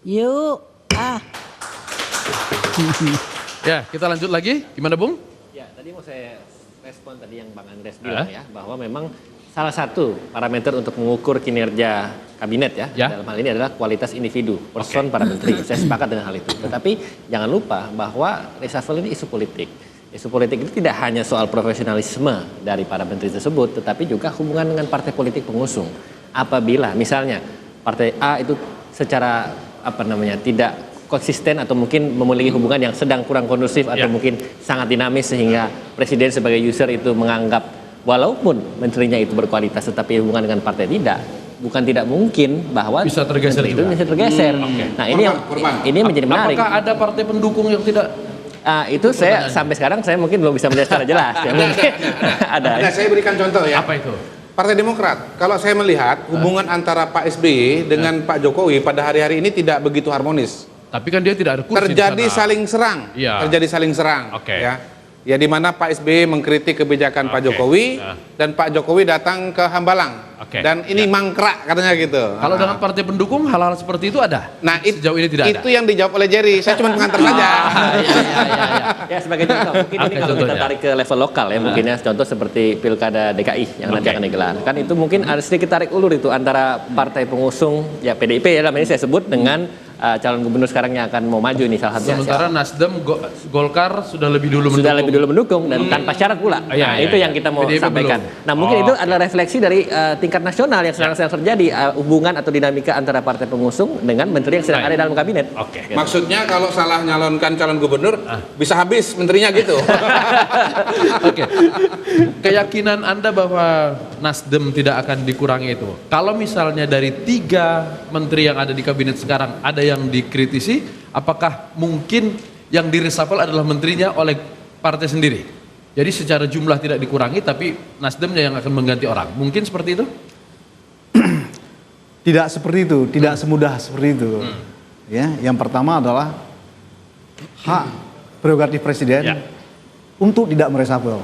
Yuk. Ya, kita lanjut lagi. Gimana, Bung? Ya, tadi mau saya respon tadi yang Bang Andres bilang ya, bahwa memang salah satu parameter untuk mengukur kinerja kabinet ya, dalam hal ini adalah kualitas individu, person para menteri. Saya sepakat dengan hal itu. Tetapi jangan lupa bahwa reshuffle ini isu politik. Isu politik itu tidak hanya soal profesionalisme dari para menteri tersebut, tetapi juga hubungan dengan partai politik pengusung. Apabila misalnya partai A itu secara tidak konsisten atau mungkin memiliki hubungan yang sedang kurang kondusif atau mungkin sangat dinamis sehingga presiden sebagai user itu menganggap walaupun menterinya itu berkualitas tetapi hubungan dengan partai bukan tidak mungkin bahwa bisa tergeser itu bisa tergeser. Nah, ini menjadi menarik. Apakah ada partai pendukung yang tidak itu saya sampai sekarang saya mungkin belum bisa menjelaskan secara jelas. Ada. Saya berikan contoh ya. Apa itu? Partai Demokrat, kalau saya melihat hubungan antara Pak SBY dengan Pak Jokowi pada hari-hari ini tidak begitu harmonis. Tapi kan dia tidak ada kursi. Terjadi saling serang. Iya. Terjadi saling serang. Ya di mana Pak SBY mengkritik kebijakan Pak Jokowi dan Pak Jokowi datang ke Hambalang. Dan ini mangkrak katanya gitu. Kalau dengan partai pendukung hal-hal seperti itu ada? Nah, sejauh ini tidak ada. Itu yang dijawab oleh Jerry. Saya cuma pengantar saja. Ya sebagai contoh, mungkin ini kalau kita tarik ke level lokal ya, mungkin ya contoh seperti Pilkada DKI yang nanti akan digelar. Kan itu mungkin ada sedikit tarik ulur itu antara partai pengusung ya PDIP ya, ini saya sebut dengan calon gubernur sekarang yang akan mau maju nih salah satunya. Sementara Nasdem, Golkar sudah lebih dulu mendukung dan tanpa syarat pula. Itu yang kita mau sampaikan. Nah mungkin itu adalah refleksi dari tingkat nasional yang sedang terjadi, hubungan atau dinamika antara partai pengusung dengan menteri yang sedang ada dalam kabinet. Maksudnya kalau salah nyalonkan calon gubernur bisa habis menterinya gitu. Keyakinan Anda bahwa Nasdem tidak akan dikurangi itu. Kalau misalnya dari 3 menteri yang ada di kabinet sekarang ada yang dikritisi, apakah mungkin yang direshuffle adalah menterinya oleh partai sendiri? Jadi secara jumlah tidak dikurangi tapi Nasdemnya yang akan mengganti orang. Mungkin seperti itu? Tidak seperti itu, tidak semudah seperti itu. Ya, yang pertama adalah hak prerogatif presiden untuk tidak mereshuffle.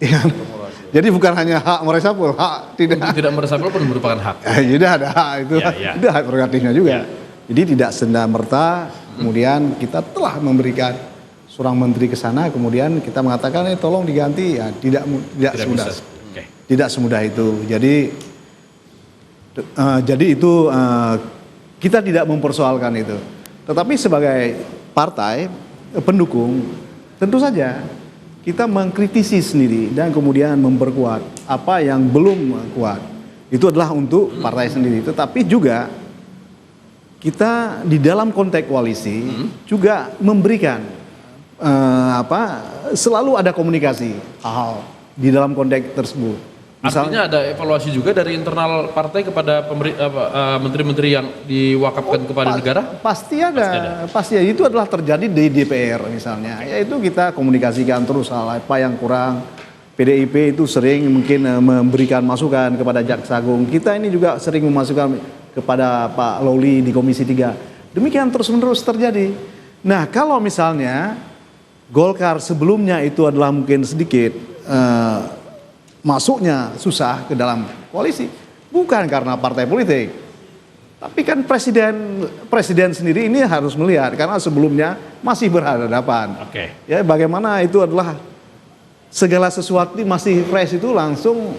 Ya. Jadi bukan hanya hak mereshuffle, hak tidak mereshuffle pun merupakan hak. Jadi ada hak itu, itu hak prerogatifnya juga. Jadi tidak serta-merta kemudian kita telah memberikan seorang menteri ke sana kemudian kita mengatakan tolong diganti, ya tidak semudah. Tidak semudah itu. Jadi itu kita tidak mempersoalkan itu. Tetapi sebagai partai pendukung tentu saja kita mengkritisi sendiri dan kemudian memperkuat apa yang belum kuat. Itu adalah untuk partai sendiri. Tetapi juga kita di dalam konteks koalisi juga memberikan selalu ada komunikasi hal di dalam konteks tersebut. Artinya ada evaluasi juga dari internal partai kepada menteri-menteri yang diwakafkan kepada negara? Pasti ada. Itu adalah terjadi di DPR misalnya. Yaitu kita komunikasikan terus hal apa yang kurang. PDIP itu sering mungkin memberikan masukan kepada Jaksa Agung. Kita ini juga sering memasukkan kepada Pak Lawli di Komisi 3. Demikian terus-menerus terjadi. Nah, kalau misalnya Golkar sebelumnya itu adalah mungkin sedikit masuknya susah ke dalam koalisi, bukan karena partai politik, tapi kan presiden sendiri ini harus melihat karena sebelumnya masih berhadapan. Ya, bagaimana itu adalah segala sesuatu masih fresh itu langsung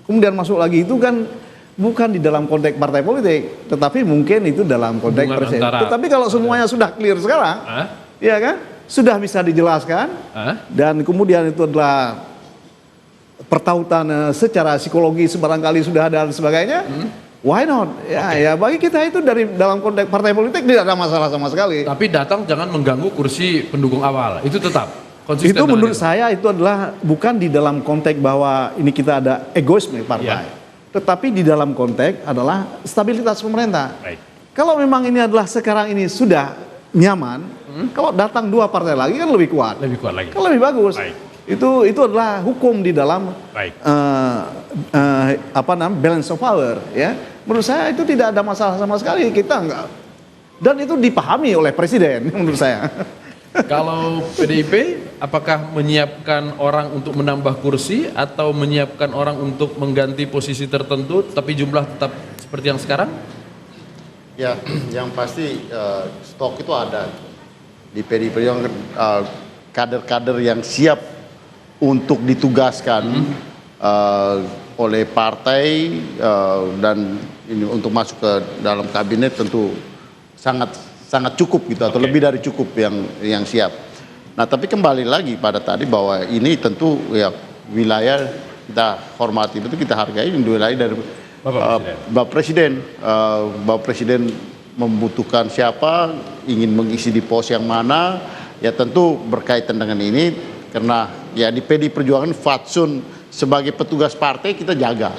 kemudian masuk lagi itu kan bukan di dalam konteks partai politik, tetapi mungkin itu dalam konteks presiden. Tetapi kalau semuanya sudah clear sekarang, ya kan, sudah bisa dijelaskan dan kemudian itu adalah pertautan secara psikologi barangkali sudah ada dan sebagainya, why not? Ya bagi kita itu dari dalam konteks partai politik tidak ada masalah sama sekali. Tapi datang jangan mengganggu kursi pendukung awal, itu tetap konsisten. Itu menurut saya itu adalah bukan di dalam konteks bahwa ini kita ada egoisme partai, tetapi di dalam konteks adalah stabilitas pemerintah. Kalau memang ini adalah sekarang ini sudah nyaman, kalau datang 2 partai lagi kan lebih kuat lagi. Kan lebih bagus. Itu adalah hukum di dalam balance of power ya. Menurut saya itu tidak ada masalah sama sekali, kita enggak. Dan itu dipahami oleh presiden menurut saya. Kalau PDIP apakah menyiapkan orang untuk menambah kursi atau menyiapkan orang untuk mengganti posisi tertentu tapi jumlah tetap seperti yang sekarang? Ya, yang pasti stok itu ada di PDI Perjuangan, kader-kader yang siap untuk ditugaskan oleh partai dan ini untuk masuk ke dalam kabinet tentu sangat cukup gitu, atau lebih dari cukup yang siap. Nah, tapi kembali lagi pada tadi bahwa ini tentu ya wilayah kita hormati, itu kita hargai wilayah dari Bapak Presiden. Bapak Presiden membutuhkan siapa, ingin mengisi di pos yang mana, ya tentu berkaitan dengan ini, karena ya di PDI Perjuangan fatsun sebagai petugas partai kita jaga,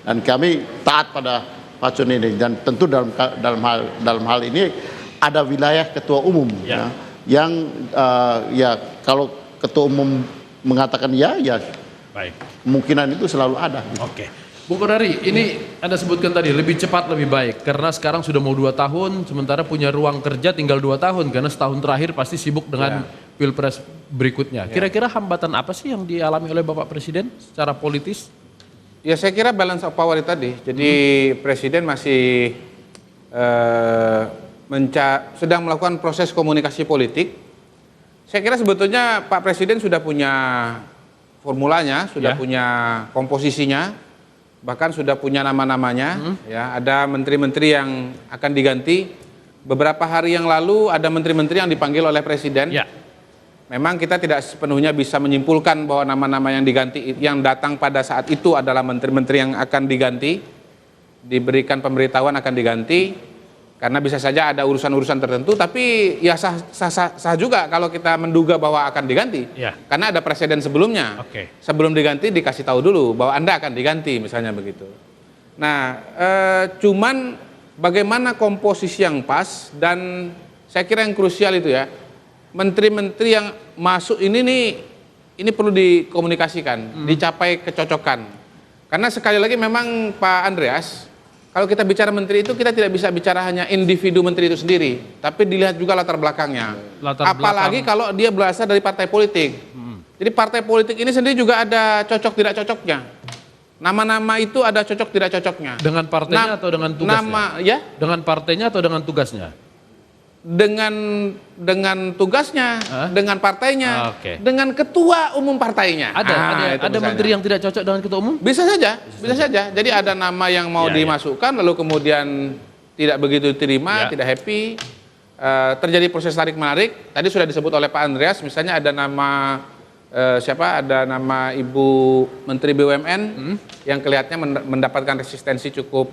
dan kami taat pada fatsun ini, dan tentu dalam hal ini ada wilayah ketua umum yang ya kalau ketua umum mengatakan ya baik, kemungkinan itu selalu ada. Gitu. Oke. Bu Kodari, ini Anda sebutkan tadi lebih cepat lebih baik karena sekarang sudah mau 2 tahun, sementara punya ruang kerja tinggal 2 tahun karena setahun terakhir pasti sibuk dengan pilpres berikutnya. Kira-kira hambatan apa sih yang dialami oleh Bapak Presiden secara politis? Ya saya kira balance of power itu tadi. Jadi Presiden masih sedang melakukan proses komunikasi politik. Saya kira sebetulnya Pak Presiden sudah punya formulanya, sudah punya komposisinya. Bahkan sudah punya nama-namanya, ya ada menteri-menteri yang akan diganti. Beberapa hari yang lalu ada menteri-menteri yang dipanggil oleh Presiden. Ya. Memang kita tidak sepenuhnya bisa menyimpulkan bahwa nama-nama yang diganti, yang datang pada saat itu adalah menteri-menteri yang akan diganti, diberikan pemberitahuan akan diganti, karena bisa saja ada urusan-urusan tertentu. Tapi ya sah juga kalau kita menduga bahwa akan diganti, karena ada presiden sebelumnya. Sebelum diganti dikasih tahu dulu bahwa Anda akan diganti, misalnya begitu. Nah, cuman bagaimana komposisi yang pas, dan saya kira yang krusial itu ya, menteri-menteri yang masuk ini perlu dikomunikasikan, dicapai kecocokan. Karena sekali lagi memang Pak Andreas, kalau kita bicara menteri itu kita tidak bisa bicara hanya individu menteri itu sendiri, tapi dilihat juga latar belakangnya. Apalagi kalau dia berasal dari partai politik. Jadi partai politik ini sendiri juga ada cocok tidak cocoknya. Nama-nama itu ada cocok tidak cocoknya. Dengan partainya atau dengan tugasnya? Dengan partainya atau dengan tugasnya? Dengan tugasnya, dengan partainya, dengan ketua umum partainya. Ada menteri yang tidak cocok dengan ketua umum? Bisa saja. Jadi ada nama yang mau dimasukkan, lalu kemudian tidak begitu diterima, tidak happy, terjadi proses tarik menarik. Tadi sudah disebut oleh Pak Andreas, misalnya ada nama Ada nama Ibu Menteri BUMN yang kelihatannya mendapatkan resistensi cukup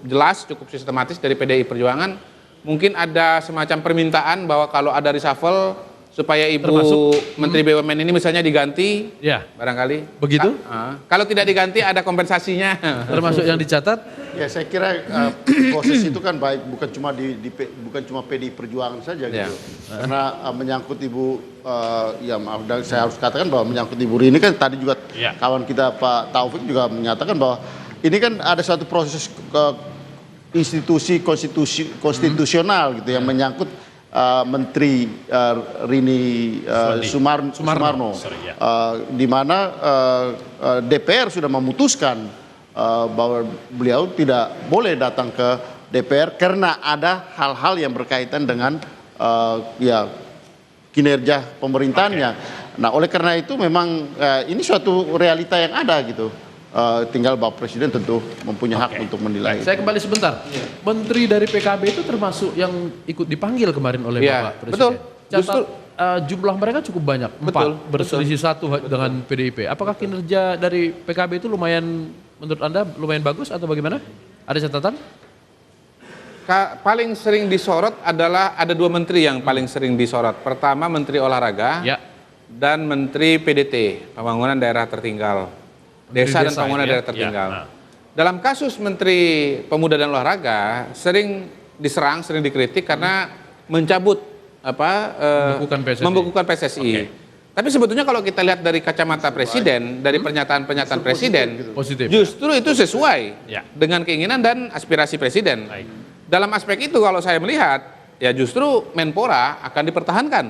jelas, cukup sistematis dari PDI Perjuangan. Mungkin ada semacam permintaan bahwa kalau ada reshuffle supaya Ibu Menteri BUMN ini misalnya diganti, barangkali. Begitu? Kalau tidak diganti ada kompensasinya. Termasuk yang dicatat? Ya saya kira proses itu kan baik, bukan cuma PDI Perjuangan saja gitu. Karena menyangkut Ibu, ya maaf, saya harus katakan bahwa menyangkut Ibu Rini kan tadi juga kawan kita Pak Taufik juga menyatakan bahwa ini kan ada suatu proses institusi konstitusional gitu yang menyangkut Menteri Rini Sumarno, di mana DPR sudah memutuskan bahwa beliau tidak boleh datang ke DPR karena ada hal-hal yang berkaitan dengan kinerja pemerintahannya. Nah, oleh karena itu memang ini suatu realita yang ada gitu. Tinggal Bapak Presiden tentu mempunyai hak untuk menilai. Saya kembali sebentar. Menteri dari PKB itu termasuk yang ikut dipanggil kemarin oleh Bapak Presiden. Betul. Jumlah mereka cukup banyak, 4, berselisih 1 dengan PDIP. Apakah kinerja dari PKB itu lumayan, menurut Anda lumayan bagus atau bagaimana? Ada catatan? Paling sering disorot adalah ada 2 menteri yang paling sering disorot. Pertama Menteri Olahraga dan Menteri PDT, Pembangunan Daerah Tertinggal. Desa dan Pembangunan Daerah Tertinggal. Dalam kasus Menteri Pemuda dan Olahraga sering diserang, sering dikritik karena mencabut membekukan PSSI. Tapi sebetulnya kalau kita lihat dari kacamata Presiden, dari pernyataan-pernyataan Presiden, justru itu sesuai dengan keinginan dan aspirasi Presiden. Dalam aspek itu kalau saya melihat, ya justru Menpora akan dipertahankan.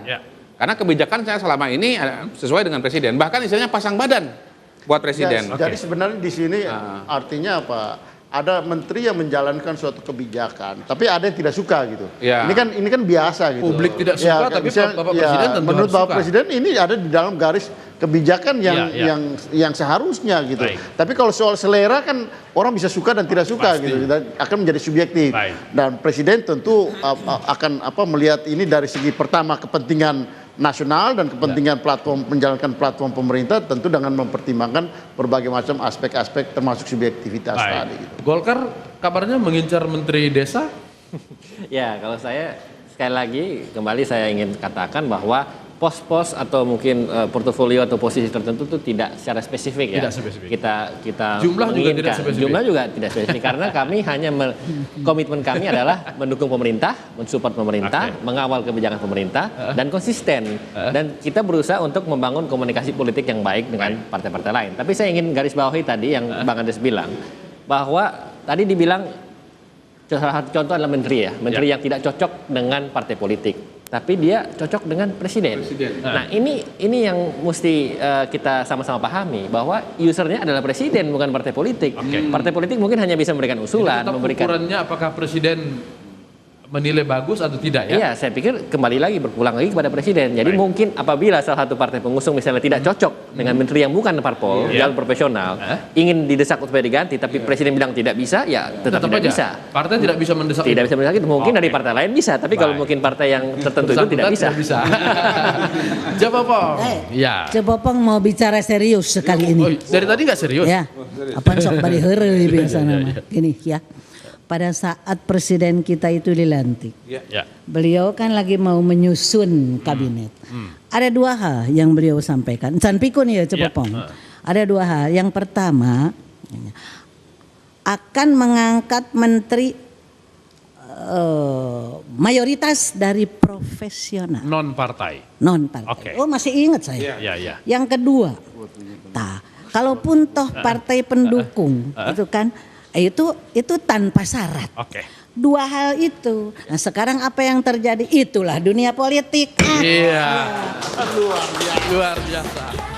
Karena kebijakan saya selama ini sesuai dengan Presiden. Bahkan istilahnya pasang badan buat Presiden. Jadi sebenarnya di sini artinya apa? ada menteri yang menjalankan suatu kebijakan, tapi ada yang tidak suka gitu. Ya. Ini kan biasa gitu. Publik tidak suka, tapi Bapak Presiden tentu menurut harus Bapak suka. Presiden ini ada di dalam garis kebijakan yang seharusnya gitu. Baik. Tapi kalau soal selera kan orang bisa suka dan tidak suka Pasti. gitu, dan akan menjadi subjektif. Baik. Dan Presiden tentu akan melihat ini dari segi pertama kepentingan nasional dan kepentingan menjalankan platform pemerintah, tentu dengan mempertimbangkan berbagai macam aspek-aspek termasuk subjektivitas tadi. Gitu. Golkar kabarnya mengincar Menteri Desa. Ya, kalau saya sekali lagi kembali saya ingin katakan bahwa pos-pos atau mungkin portofolio atau posisi tertentu itu tidak secara spesifik ya. Tidak spesifik. Kita Jumlah juga menginginkan. tidak spesifik. Jumlah juga tidak spesifik karena kami hanya komitmen kami adalah mendukung pemerintah, mensupport pemerintah, mengawal kebijakan pemerintah dan konsisten. Dan kita berusaha untuk membangun komunikasi politik yang baik dengan partai-partai lain. Tapi saya ingin garis bawahi tadi yang Bang Andres bilang bahwa tadi dibilang salah satu contoh adalah menteri ya, menteri yang tidak cocok dengan partai politik. Tapi dia cocok dengan presiden. Nah ini yang mesti kita sama-sama pahami bahwa usernya adalah presiden bukan partai politik. Partai politik mungkin hanya bisa memberikan usulan, memberikan. Ukurannya apakah presiden menilai bagus atau tidak ya? Iya, saya pikir kembali lagi berpulang lagi kepada presiden. Jadi mungkin apabila salah satu partai pengusung misalnya tidak cocok dengan menteri yang bukan parpol, yang profesional, ingin didesak supaya diganti, tapi presiden bilang tidak bisa, ya tetap tidak aja. bisa. Partai tidak bisa mendesak. Tidak bisa mendesak itu. Mungkin dari partai lain bisa, tapi kalau Baik. mungkin partai yang tertentu itu tidak bisa. Jawab ya. Cepopong mau bicara serius sekali Oh, ini. dari tadi nggak serius? Ya, apa sok bari heureuy biasa nama. Gini ya. Pada saat presiden kita itu dilantik, Ya. beliau kan lagi mau menyusun kabinet. Ada dua hal yang beliau sampaikan. Can pikun ya Cepopong. Ada dua hal. Yang pertama, akan mengangkat menteri mayoritas dari profesional. Non partai. Non partai. Oke. Oh masih ingat saya. Ya. Yang kedua, kalaupun toh partai pendukung itu kan itu tanpa syarat. Oke. Dua hal itu. Nah sekarang apa yang terjadi? Itulah dunia politik. Iya. Luar biasa.